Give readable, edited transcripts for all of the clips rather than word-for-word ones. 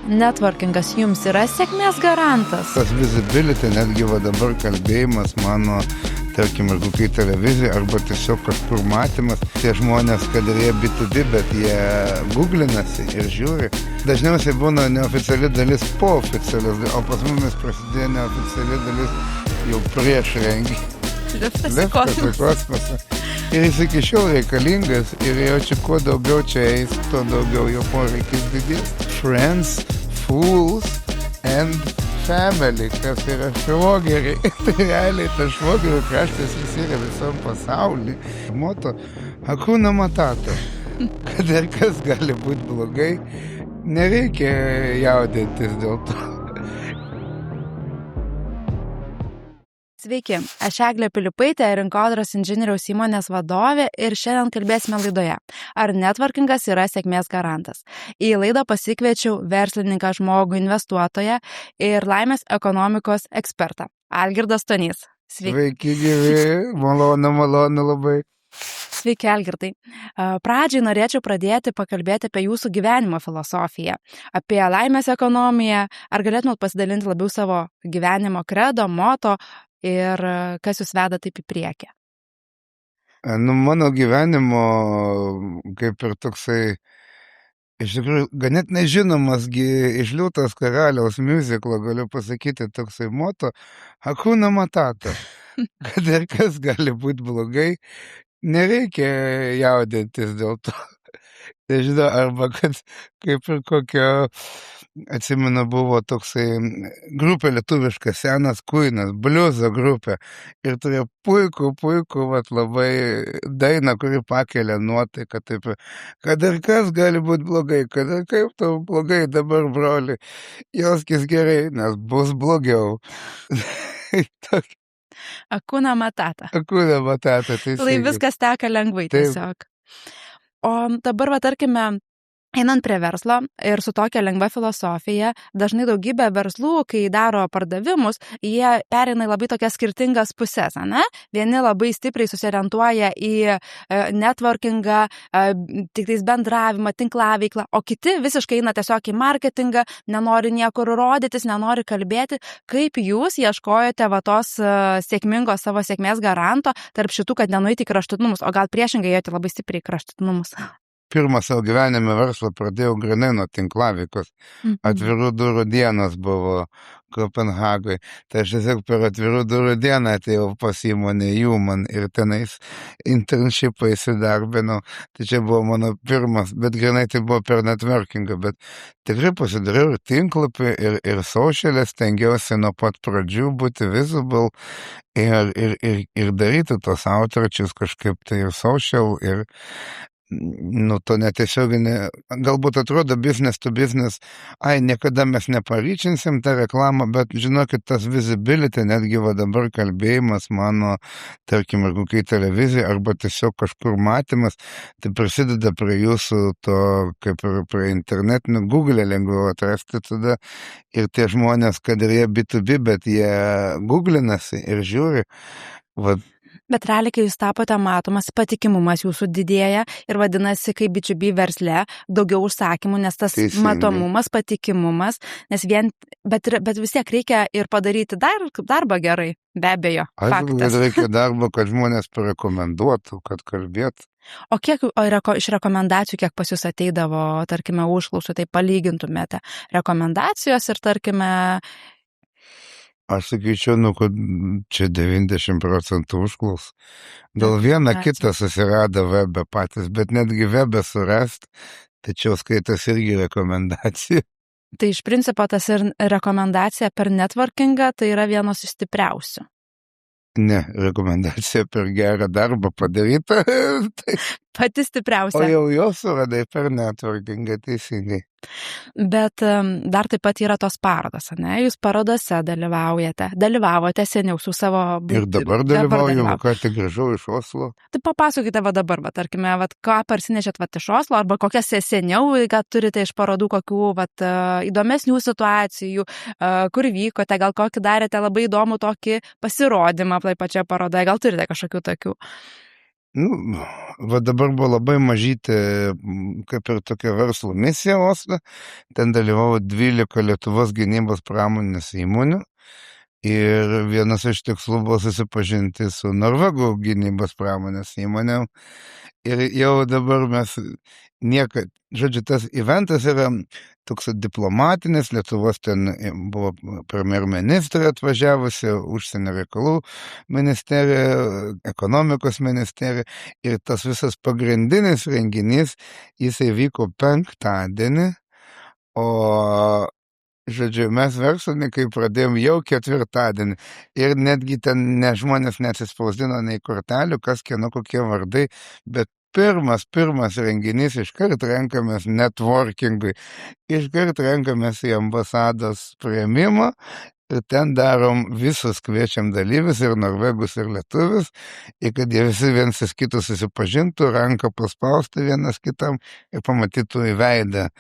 networkingas jums yra sėkmės garantas? Tas visibility, netgi va dabar kalbėjimas mano, tarkim, ir kokiai televizijai, arba tiesiog kažkur matymas, tie žmonės, kad ir jie B2B, bet jie googlinasi ir žiūri. Dažniausiai būna neoficiali dalis po oficialios, o pas mumis prasidėjo neoficiali dalis jau prieš renginį. Liftas į kosmosą. Ir jis iki šiol reikalingas ir jau čia kuo daugiau čia eis, tuo daugiau jo poreikis didės. Friends, fools and family, kas yra švogeriai. Tai realiai tas švogerių kraštas jis yra visam pasauly. Moto, Hakuna Matata. Kad ir kas gali būti blogai, nereikia jaudintis dėl to. Sveiki, aš Eglė Pilipaitė, rinkodaros inžinieriaus įmonės vadovė ir šiandien kalbėsime laidoje, ar networkingas yra sėkmės garantas. Į laidą pasikviečiau verslininką, žmogų, investuotoją ir laimės ekonomikos ekspertą, Algirdas Stonys. Sveiki gyvi, malonu labai. Sveiki, Algirdai. Pradžiai norėčiau pradėti pakalbėti apie jūsų gyvenimo filosofiją, apie laimės ekonomiją. Ar galėtumėt pasidalinti labiau savo gyvenimo kredo, moto ir kas jūs veda taip į priekį? Mano gyvenimo kaip ir toksai, iš tikrųjų, ganėtinai žinomas iš Liūtos karaliaus miuziklo, galiu pasakyti, toksai moto, Hakuna Matata. Kad ir kas gali būti blogai, nereikia jaudintis dėl to. Nežinau, arba kad kaip ir kokio, atsimenu, buvo toksai grupė lietuviška, senas Queenas, bliuzo grupė. Ir turėjo puikų, vat, labai dainą, kuri pakelia nuotaiką. Taip, kad ir kas gali būti blogai, kad ir kaip tau blogai dabar, broli, jauskis gerai, nes bus blogiau. Hakuna Matata. Hakuna Matata, tai Lai viskas teka lengvai tiesiog. O dabar, tarkime, einant prie verslo ir su tokia lengva filosofija, dažnai daugybė verslų, kai daro pardavimus, jie pereina į labai tokias skirtingas pusės, ne? Vieni labai stipriai susiorientuoja į networkingą, tik tais bendravimą, tinklaveiklą, o kiti visiškai eina tiesiog į marketingą, nenori niekur rodytis, nenori kalbėti. Kaip jūs ieškojate tos sėkmingos savo sėkmės garanto tarp šitų, kad nenueiti į kraštutinumus, o gal priešingai ėjote labai stipriai į kraštutinumus? Pirmą savo gyvenime verslą pradėjau grynai nuo tinklaveikos. Atvirų durų dienos buvo Kopenhagoje. Tai aš tiesiog per atvirų durų dieną atėjau pas įmonę Human ir tenais internshipą įsidarbinau. Tai čia buvo mano pirmas, bet grynai tai buvo per networkingą. Bet tikrai pasidariau ir tinklapį, ir socialės, stengiausi nuo pat pradžių būti visible ir daryti tos outreachus kažkaip tai ir social ir to netiesioginė, galbūt atrodo business to business, niekada mes neparyčinsim tą reklamą, bet žinokit, tas visibility, netgi va dabar kalbėjimas mano, tarkim, ir kokiai televizijai, arba tiesiog kažkur matymas, tai prisideda prie jūsų to, kaip ir prie internetinių, Google lengviau atrasti tada, ir tie žmonės, kad ir jie B2B, bet jie googlinasi ir žiūri, va. Bet realiai, kai jūs tapote matomas, patikimumas jūsų didėja ir vadinasi, kaip B2B versle, daugiau užsakymų, nes tas matomumas, patikimumas, nes bet vis tiek reikia ir padaryti darbą gerai, be abejo. Aišku, kad reikia darbo, kad žmonės parekomenduotų, kad kalbėtų. O kiek iš rekomendacijų, kiek pas jūs ateidavo, tarkime, užklausų, tai palygintumėte rekomendacijos ir, tarkime, aš sakyčiau, kad čia 90% užklaus. Gal vieną kitą susirado webę patys, bet netgi webę surast, tačiau skaitas irgi rekomendacija. Tai iš principo tas ir rekomendacija per networkingą, tai yra vienos iš stipriausių. Ne, rekomendacija per gerą darbą padaryta. Pati stipriausia. O jau jos suradai per networkingą, teisingai. Bet dar taip pat yra tos parodos, ne? Jūs parodose dalyvavote seniau su savo... Ir dabar dalyvauju, ką tik grįžau iš Oslo. Tai papasakokite dabar, tarkime, ką parsinešėt iš Oslo, arba kokias seniau, ką turite iš parodų, kokių įdomesnių situacijų, kur vykote, gal kokį darėte labai įdomų tokį pasirodymą pačioje parodoje, gal turite kažkokių tokių? Nu, va dabar buvo labai mažytė, kaip ir tokia verslo misija Osle. Ten dalyvavo 12 Lietuvos gynybos pramonės įmonių. Ir vienas iš tikslų buvo susipažinti su Norvegų gynybos pramonės įmonėm. Ir jau dabar mes niekad, žodžiu, tas eventas yra toks diplomatinis, Lietuvos ten buvo premjerministrė atvažiavusi, užsienio reikalų ministerija, ekonomikos ministerija. Ir tas visas pagrindinis renginys, jisai vyko penktadienį, o žodžiu, mes verslininkai pradėjom jau ketvirtadienį ir netgi ten žmonės neatsispausdino nei kortelių, kas kieno kokie vardai, bet pirmas renginys iškart renkamės networkingui, iškart renkamės į ambasados priėmimą ir ten darom visus kviečiam dalyvius ir norvegus ir lietuvius, ir kad jie visi vienas kitus susipažintų, ranką paspausti vienas kitam ir pamatytų į veidą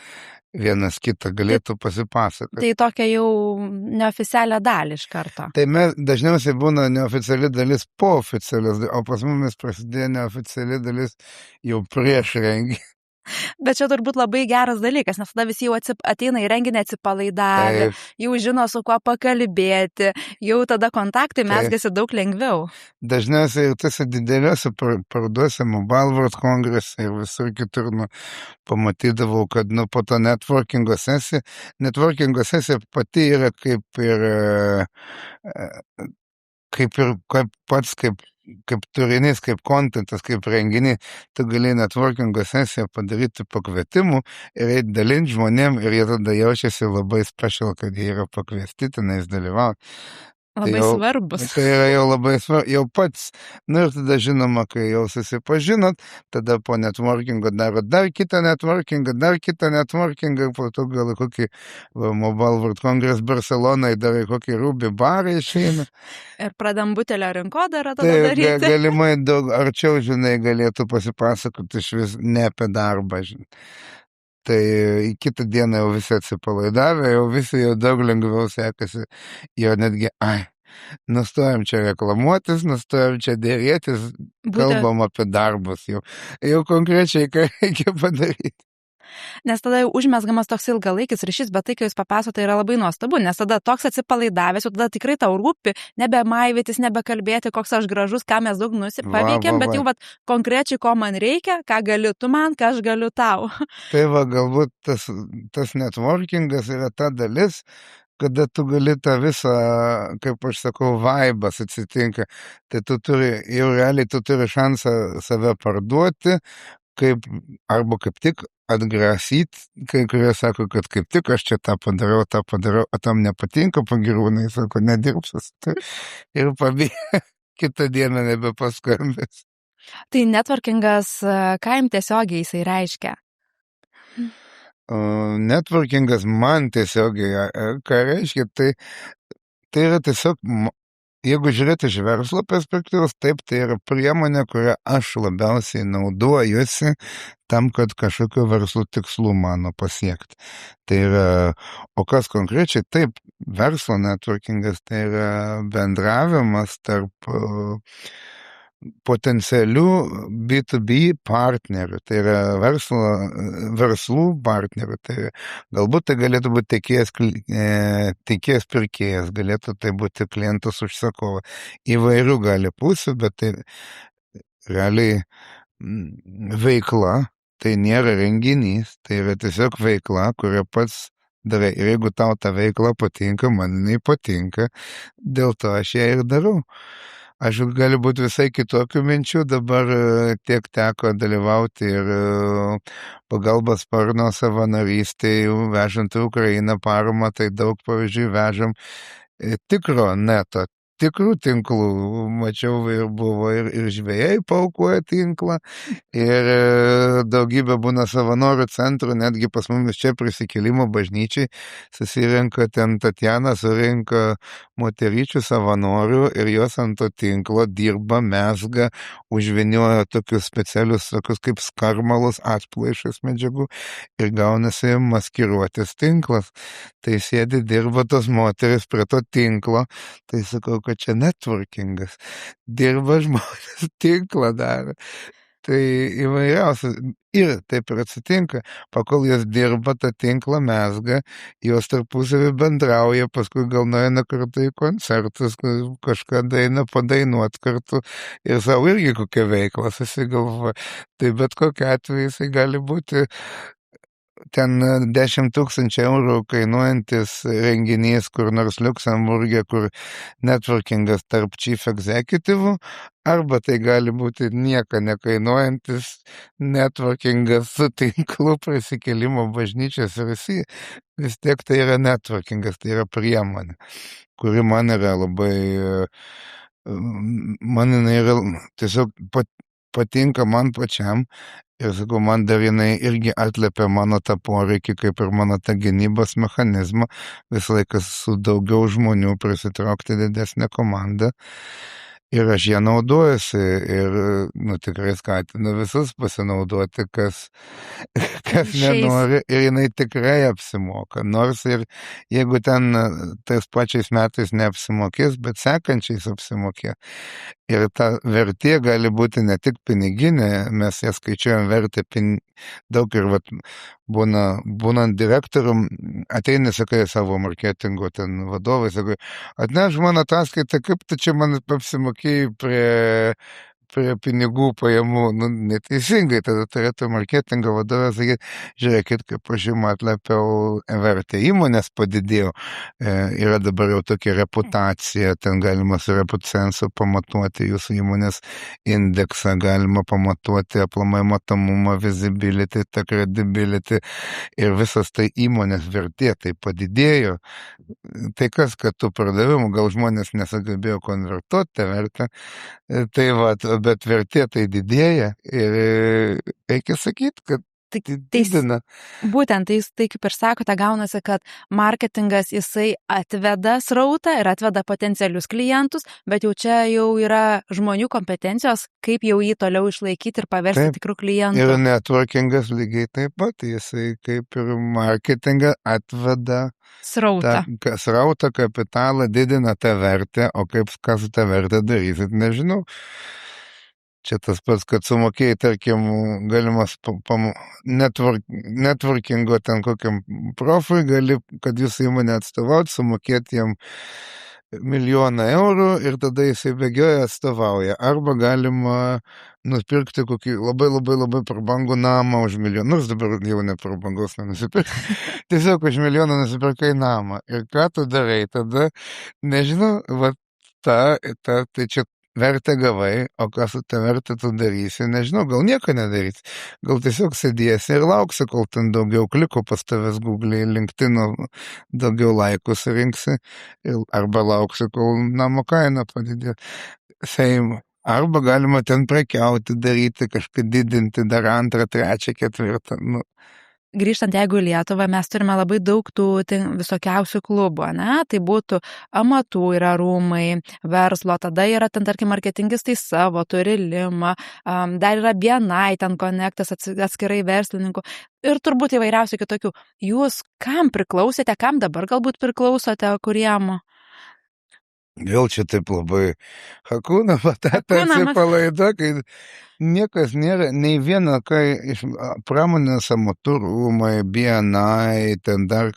vienas kitą, galėtų pasipasakoti. Tai tokia jau neoficialią dalį iš karto. Tai mes dažniausiai būna neoficiali dalis po oficialios, o pas mumis prasidėjo neoficiali dalis jau prieš renginį. Bet čia turbūt labai geras dalykas, nes tada visi jau ateina į renginį atsipalaidavę, jau žino su kuo pakalbėti, jau tada kontaktai mesgasi daug lengviau. Dažniausiai ir tose dideliuose paroduose, Mobile World Congress ir visur kitur pamatydavau, kad po to networkingo sesija pati yra kaip turinys, kaip kontentas, kaip renginį, tu gali networkingo sesiją padaryti pakvietimų ir eiti dalinti žmonėm ir jie tada jaučiasi labai special, kad jie yra pakviesti tenais dalyvauti. Labai svarbus. Tai yra jau labai svarbus, jau pats, ir tada žinoma, kai jau susipažinot, tada po networkingo daro dar kitą networkingą, po to gal kokį Mobile World Congress Barcelonai dar kokį Ruby barą išeina. Ir pradam butelio rinkodarą tada daryti. Galimai daug arčiau, žinai, galėtų pasipasakoti iš vis ne apie darbą, žinai. Tai į kitą dieną jau visi atsipalaidavę, jau visi jau daug lengviau sekasi, jau netgi, nustojam čia reklamuotis, nustojam čia dėrėtis, kalbam apie darbus, jau konkrečiai ką reikia padaryti. Nes tada jau užmesgamas toks ilgalaikis ryšys, bet tai, kai jūs papasakote, yra labai nuostabu, nes tada toks atsipalaidavęs, jau tada tikrai tau rūpi, nebe maivytis, nebe kalbėti, koks aš gražus, ką mes daug paveikėm, bet jau konkrečiai, ko man reikia, ką gali tu man, ką aš galiu tau. Tai galbūt tas networkingas yra ta dalis, kada tu gali tą visą, kaip aš sakau, vaibas atsitinka, tai jau realiai tu turi šansą save parduoti, arba kaip tik atgrasyti, kai kurie sako, kad kaip tik aš čia tą padariau, o tam nepatinka pagirūnai, sako, nedirbsiu. Ir pabėgė, kitą dieną nebepaskambės. Tai networkingas, ką jums tiesiogiai jisai reiškia? Networkingas man tiesiogiai, ką reiškia, tai yra tiesiog, jeigu žiūrėti iš verslo perspektyvos, taip, tai yra priemonė, kurią aš labiausiai naudojuosi tam, kad kažkokio verslo tikslų mano pasiekti. Tai yra, o kas konkrečiai, taip, verslo networkingas tai yra bendravimas tarp potencialių B2B partnerių, tai yra verslų partnerių, tai galbūt tai galėtų būti tiekėjas pirkėjas, galėtų tai būti klientas užsakovas, įvairių gali pusių, bet tai realiai veikla, tai nėra renginys, tai yra tiesiog veikla, kurią pats darai. Ir jeigu tau ta veikla patinka, man jinai patinka, dėl to aš ją ir darau. Aš gali būti visai kitokių minčių, dabar tiek teko dalyvauti ir pagalbos sparno savanorystėje, vežant į Ukrainą paramą, tai daug pavyzdžių vežam tikro neto, tikrų tinklų, mačiau ir buvo ir žvejai paukoja tinklą, ir daugybė būna savanorių centrų, netgi pas mumis čia Prisikėlimo bažnyčiai susirenka, ten Tatjana surinka moteryčių savanorių ir jos ant to tinklo dirba, mezga, užvinioja tokius specialius, tokius kaip skarmalus, atplaišus medžiagų ir gaunasi maskiruotis tinklas. Tai sėdi, dirba tos moteris prie to tinklo, tai sakau, kad čia networkingas. Dirba žmonės, tinklą daro. Tai įvairiausia. Ir taip ir atsitinka, pakol jos dirba, tą tinklą mezga, jos tarpusavį bendrauja, paskui gal nueina kartu į koncertus, kažką daina padainuot kartu ir savo irgi kokią veiklą susigalvoja. Tai bet kokiu atveju jisai gali būti ten 10 000 eurų kainuojantis renginys kur nors Liuksemburgė, kur networkingas tarp chief executive'ų, arba tai gali būti nieko nekainuojantis networkingas su tinklu prisikėlimo bažnyčios ir vis tiek tai yra networkingas, tai yra priemonė, kuri man yra labai, man jinai yra tiesiog patinka man pačiam. Ir sakau, man dar jinai irgi atliepia mano tą poreikį, kaip ir mano tą gynybos mechanizmą, visą laiką su daugiau žmonių prisitraukti didesnę komandą. Ir aš ją naudojuosi ir tikrai skatinu visus pasinaudoti, kas nenori, ir jinai tikrai apsimoka. Nors ir jeigu ten tais pačiais metais neapsimokės, bet sekančiais apsimokė. Ir ta vertė gali būti ne tik piniginė, mes ją skaičiuojam vertę daug ir būnant direktorium, ateini, sakai, savo marketingo ten vadovai, sakai, atneš man ataskaitą, kaip tu čia man apsimokėjai prie pinigų pajamų, neteisingai, tada turėtų marketingo vadovas sakyti, žiūrėkit, kaip aš jums atliepiau vertę, įmonės padidėjo, yra dabar jau tokia reputacija, ten galima su reputacensu pamatuoti jūsų įmonės indeksą, galima pamatuoti aplamai matomumą, visibility, tą credibility ir visas tai įmonės vertė, tai padidėjo. Tai kas, kad tų pardavimų, gal žmonės nesugebėjo konvertuoti tą vertę, tai bet vertė tai didėja ir reikia sakyti, kad didina. Būtent, tai kaip ir sakote, gaunasi, kad marketingas jisai atveda srautą ir atveda potencialius klientus, bet jau čia jau yra žmonių kompetencijos, kaip jau jį toliau išlaikyti ir paversti tikrų klientų. Ir networkingas lygiai taip pat, jisai kaip ir marketingą atveda srautą, kapitalą, didina tą vertę, o ką su tą vertę darysit, nežinau. Čia tas pats, kad sumokėjai, tarkim, galimas networkingo ten kokiam profui, gali, kad jūsų įmonę atstovaut, sumokėti jam 1 milijoną eurų ir tada jisai bėgioja atstovauja. Arba galima nusipirkti kokį labai prabangų namą už 1 milijoną. Nors dabar jau neprabangos nenusipirkai. Tiesiog už 1 milijoną nusipirkai namą. Ir ką tu darai? Tada, nežinau, tai čia vertę gavai, o ką su tą vertę tu darysi, nežinau, gal nieko nedarysi. Gal tiesiog sėdėsi ir lauksi, kol ten daugiau klikų pas tavęs Google'ai, LinkedIn'o daugiau laikų surinksi, arba lauksi, kol namo kaina padidės. Arba galima ten prekiauti, daryti, kažką didinti, dar 2, 3, 4. Grįžtant, jeigu į Lietuvą, mes turime labai daug tų visokiausių klubų, ne? Tai būtų amatų yra rūmai, verslo, tada yra ten, tarkim, marketingistai savo, turi Lima, dar yra BNI, ten konektas atskirai verslininkų ir turbūt įvairiausių kitokių. Jūs kam priklausėte, kam dabar galbūt priklausote, kuriem? Vėl čia taip labai Hakuna Matata atsipalaido, kai niekas nėra, nei viena, kai iš pramonės amatų rūmai, BNI, ten dar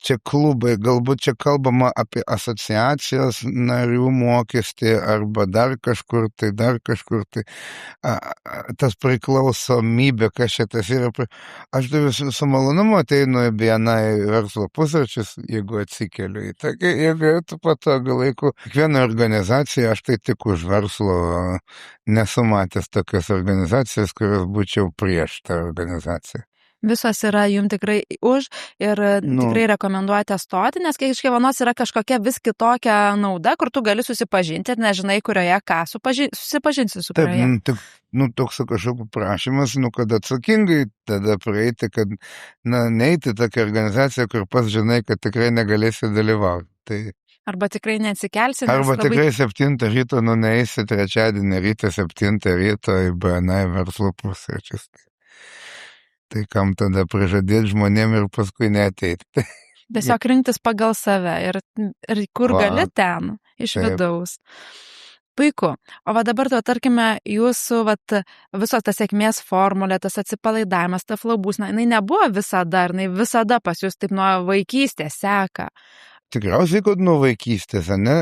čia klubai, galbūt čia kalbama apie asociacijos narių mokestį arba dar kažkur tai. Tas priklausomybė, kas čia tas yra. Aš su malonumu ateinu į BNI verslo pusračius, jeigu atsikeliu į tą, jeigu tu patogu laiku. Kiekviena organizacija, aš tai tik už verslo nesu matęs tokios organizacijos, kurios būčiau prieš tą organizaciją. Visos yra jums tikrai už ir tikrai rekomenduojate stoti, nes kiekvienos yra kažkokia vis kitokia nauda, kur tu gali susipažinti ir nežinai, kurioje ką susipažinsi su kurioje. Taip, toks kažkoks prašymas, kad atsakingai tada praeiti, kad neiti tokią organizaciją, kur pas žinai, kad tikrai negalėsi dalyvauti. Tai Arba tikrai neatsikelsi, nes arba labai... tikrai 7 ryto, neįsi trečiadienį ryte 7 ryto į BNI verslo pusryčius. Tai kam tada prižadėti žmonėm ir paskui neateiti. Tiesiog rinktis pagal save ir kur gali ten, iš vidaus. Puiku. O va dabar, tarkime, jūsų viso tas sėkmės formulė, tas atsipalaidavimas, ta flow būsena, jinai nebuvo visada, ar jinai visada pas jūs taip nuo vaikystės seka? Tikriausiai, kad nuo vaikystės, ne?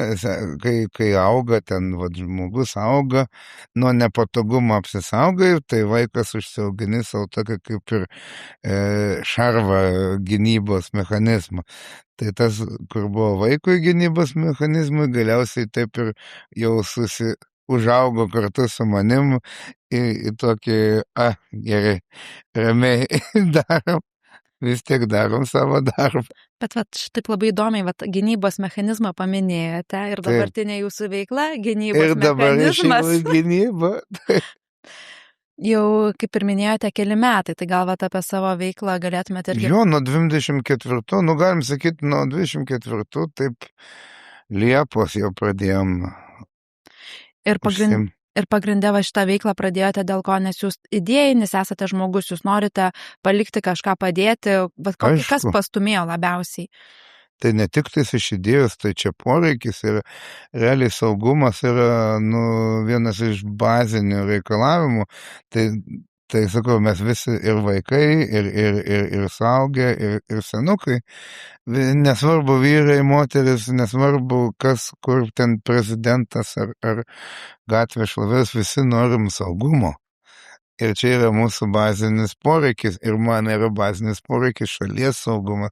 Kai auga ten, žmogus auga, nuo nepatogumo apsisaugai, tai vaikas užsiaugini savo tokia kaip ir šarvą gynybos mechanizmą. Tai tas, kur buvo vaikui gynybos mechanizmai, galiausiai taip ir jau užaugo kartu su manim į tokį, gerai, ramiai darom. Vis tiek darom savo darbą. Bet štaip labai įdomiai, gynybos mechanizmą paminėjote ir dabartinė jūsų veikla, gynybos mechanizmas. Ir dabar gynyba. Jau, kaip ir minėjote, keli metai, tai gal apie savo veiklą galėtumėte irgi... Jo, nuo 24, galim sakyti, nuo 24, taip Liepos jau pradėjom. Ir pagrindė šitą veiklą pradėjote dėl ko, nes jūs idėjinis esate žmogus, jūs norite palikti kažką padėti, kas pastumėjo labiausiai? Tai ne tik tais iš idėjos, tai čia poreikis ir realiai saugumas yra vienas iš bazinių reikalavimų. Tai sakau, mes visi ir vaikai, ir suaugę, ir senukai, nesvarbu vyrai, moteris, nesvarbu kas, kur ten prezidentas ar gatvės šlovės, visi norim saugumo. Ir čia yra mūsų bazinis poreikis, ir man yra bazinis poreikis šalies saugumas.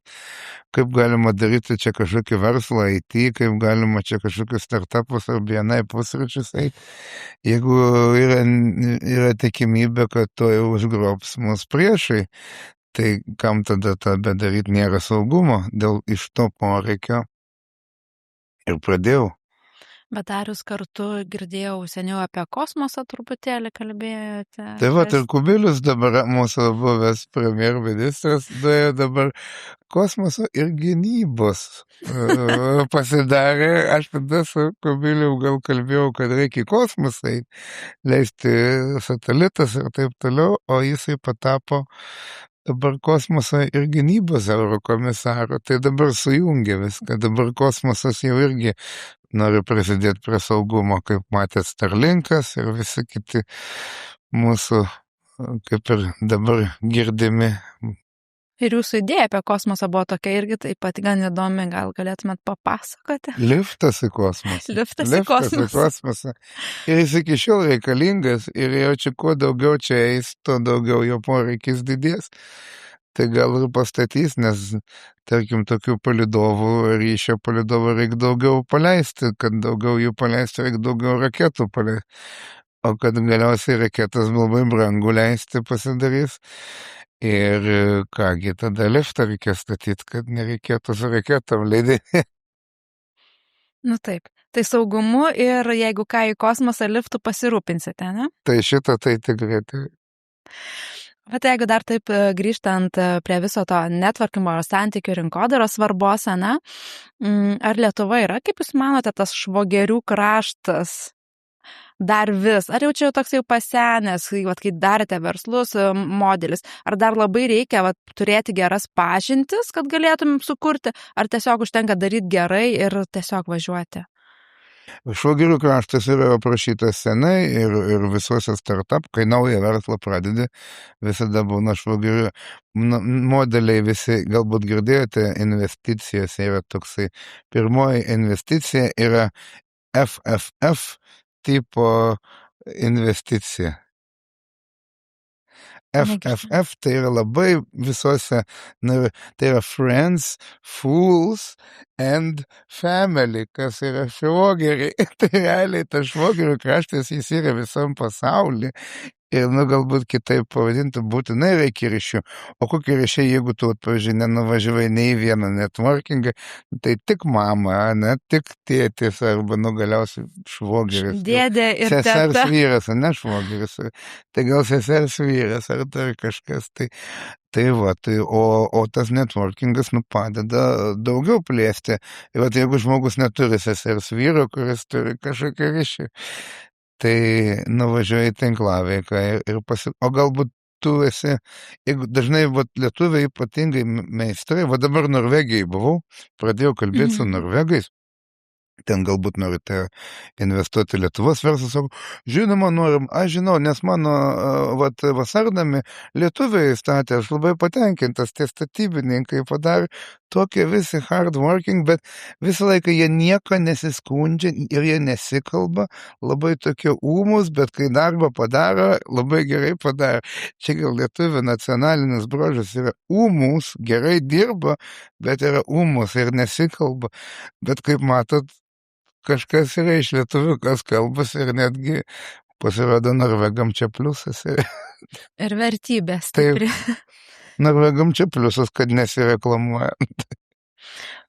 Kaip galima daryti čia kažkokį verslą IT, kaip galima čia kažkokius startupus ar BNI pusryčius eiti, jeigu yra tikimybė, kad to jau užgrobs mūsų priešai, tai kam tada bedaryti, nėra saugumo, dėl iš to poreikio ir pradėjau. Bet dar jūs kartu girdėjau seniau apie kosmosą truputėlį kalbėjote. Tai ir Kubilius dabar mūsų buvęs premjerministras dėjo dabar kosmoso ir gynybos pasidarė. Aš tada su Kubiliu gal kalbėjau, kad reikia kosmosai leisti satelitas ir taip toliau, o jisai patapo dabar kosmoso ir gynybos eurokomisaro. Tai dabar sujungia viską. Dabar kosmosas jau irgi nori prisidėti prie saugumo, kaip matėt Starlinkas ir visi kiti mūsų, kaip ir dabar girdimi. Ir jūsų idėja apie kosmosą buvo tokia irgi taip pat gan įdomi, gal galėtumėt papasakoti? Liftas į kosmosą. Liftas į kosmosą. Ir jis iki šiol reikalingas ir jau čia kuo daugiau čia eis, tuo daugiau jo poreikis didės. Tai gal ir pastatys, nes, tarkim, tokių palidovų, ryšio palidovų reikia daugiau paleisti, kad daugiau jų paleisti, reikia daugiau raketų paleisti. O kad galiausiai raketas labai brangu leisti pasidarys. Ir kągi, tada liftą reikia statyti, kad nereikėtų su raketom leidinėti. Taip. Tai saugumu ir jeigu ką į kosmosą liftų pasirūpinsite, ne? Tai šitą tai tikrai. Bet jeigu dar taip grįžtant prie viso to netvarkymo ir santykių rinkodaros svarbos, ne? Ar Lietuva yra, kaip jūs manote, tas švogerių kraštas dar vis? Ar jau čia toks jau pasenęs, kai darėte verslus modelis? Ar dar labai reikia turėti geras pažintis, kad galėtumėm sukurti? Ar tiesiog užtenka daryti gerai ir tiesiog važiuoti? Švogerių kraštas yra aprašytas senai ir visuose startup, kai naują verslą pradedi, visada būna švogerių modeliai, visi galbūt girdėjote, investicijos yra toksai. Pirmoji investicija yra FFF tipo investicija. FFF tai yra labai visuose, tai yra Friends, Fools and Family, kas yra švogeriai. Tai realiai tas švogerių kraštas, jis yra visam pasaulyje. Ir, galbūt kitaip pavadinti, būtinai reikia ryšių. O kokie ryšiai, jeigu tu, pavyzdžiui, nenuvažiavai nei į vieną networkingą, tai tik mama, ne tik tėtis, arba galiausiai švogeris. Dėdė ir sesers teta. vyras, ne švogeris. Tai gal sesers vyras, ar dar kažkas. Tai va, o tas networkingas padeda daugiau plėsti. Ir va, jeigu žmogus neturi sesers vyro, kuris turi kažkokį ryšį, tai nuvažiuoji į tinklaveiką o galbūt tu esi, jeigu dažnai lietuviai ypatingai meistrai, dabar Norvegijai buvau, pradėjau kalbėti su norvegais, ten galbūt norite investuoti Lietuvos verslas, žinoma, norim, aš žinau, nes mano vasarnami lietuviai statė, aš labai patenkintas, tie statybininkai padarė tokie visi hard working, bet visą laiką jie nieko nesiskundžia ir jie nesikalba, labai tokie ūmus, bet kai darbą padaro, labai gerai padaro. Čia gal lietuvių nacionalinis bruožas yra ūmus, gerai dirba, bet yra ūmus ir nesikalba, bet kaip matot, kažkas yra iš lietuvių, kas kalbasi ir netgi pasirodo norvegam čia pliusas. Ir vertybė stipri. Norvegam čia pliusas, kad nesireklamuoja.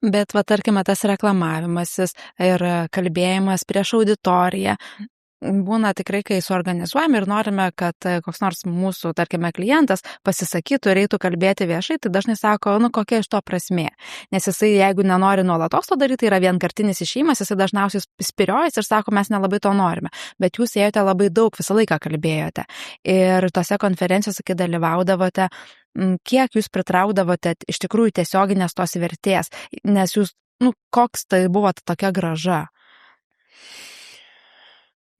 Bet, tarkime, tas reklamavimasis ir kalbėjimas prieš auditoriją būna tikrai, kai suorganizuojame ir norime, kad koks nors mūsų, tarkime, klientas pasisakytų ir eitų kalbėti viešai, tai dažnai sako, kokia iš to prasmė. Nes jisai, jeigu nenori nuolatos to daryti, tai yra vienkartinis išėjimas, jisai dažniausiai spiriojasi ir sako, mes nelabai to norime. Bet jūs ėjote labai daug, visą laiką kalbėjote. Ir tose konferencijose, kai dalyvaudavote, kiek jūs pritraukdavote iš tikrųjų tiesioginės tos vertės, nes jūs, koks tai buvo tokia grąža?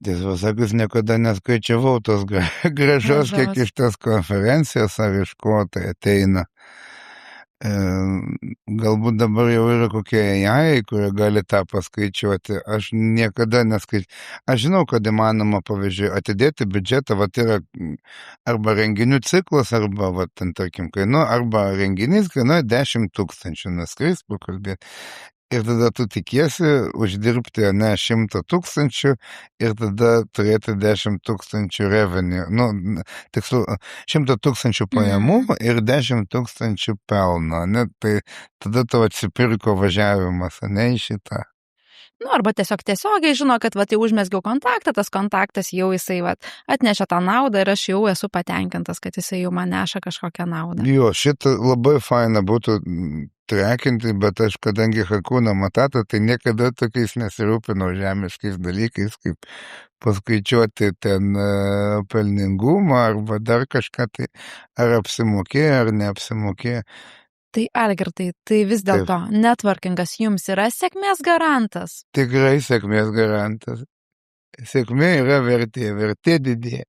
Tiesą sakus, niekada neskaičiavau tos gražos, kiek iš tos konferencijos ar iš ko tai ateina. Galbūt dabar jau yra kokie AI, kurie gali tą paskaičiuoti. Aš niekada neskaičiu. Aš žinau, kad įmanoma, pavyzdžiui, atidėti biudžetą, yra arba renginių ciklas, arba, tarkim, arba renginys kainuoja 10 000, nuskris pakalbėti. Ir tada tu tikiesi uždirbti 100 000 ir tada turėti 10 000 revenue. Tiksliau, 100 000 pajamų ir 10 000 pelno. Tai tada tau atsipirko važiavimas, į šitą. Arba tiesiogiai žino, kad jau užmesgiau kontaktą, tas kontaktas jau jisai atnešė tą naudą ir aš jau esu patenkintas, kad jisai jau man neša kažkokią naudą. Jo, šitą labai faina būtų trekinti, bet aš, kadangi Hakuna Matata, tai niekada tokiais nesirūpinau žemiškais dalykais, kaip paskaičiuoti ten pelningumą arba dar kažką, tai ar apsimokėjo, ar neapsimokėjo. Tai Algirdai, tai vis dėlto networkingas jums yra sėkmės garantas? Tikrai sėkmės garantas. Sėkmė yra vertė didėja.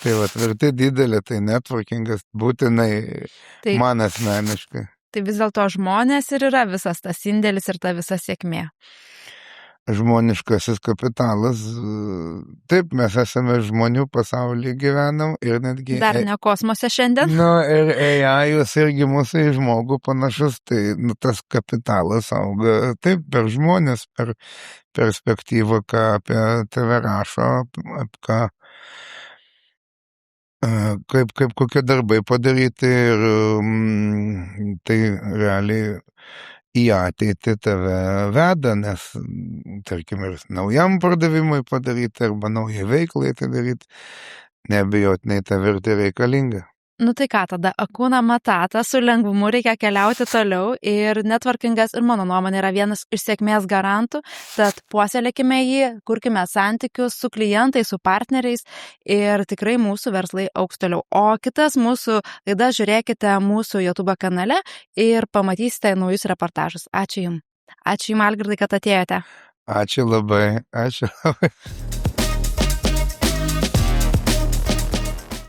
Tai vertė didelė, tai networkingas būtinai man asmeniškai. Tai vis dėlto žmonės ir yra visas tas indėlis ir ta visa sėkmė. Žmoniškasis kapitalas, taip, mes esame žmonių pasaulyje gyvenam ir netgi... Dar ne kosmose šiandien? Ir AI-us irgi mūsų į žmogų panašus, tai tas kapitalas auga taip per žmonės, per perspektyvą, ką apie tave rašo, kaip kokie darbai padaryti ir tai realiai į ateitį tave veda, nes, tarkim, ir naujam pardavimui padaryti, arba naujai veiklai tai daryti, neabejotinai ta vertė reikalinga. Tai ką tada, Hakuna Matata, su lengvumu reikia keliauti toliau ir networkingas ir mano nuomonė yra vienas iš sėkmės garantų, tad puoselėkime jį, kurkime santykius su klientais, su partneriais ir tikrai mūsų verslai augs toliau. O kitas mūsų laidas žiūrėkite mūsų YouTube kanale ir pamatysite naujus reportažus. Ačiū Jums. Ačiū Jums, Algirdai, kad atėjote. Ačiū labai.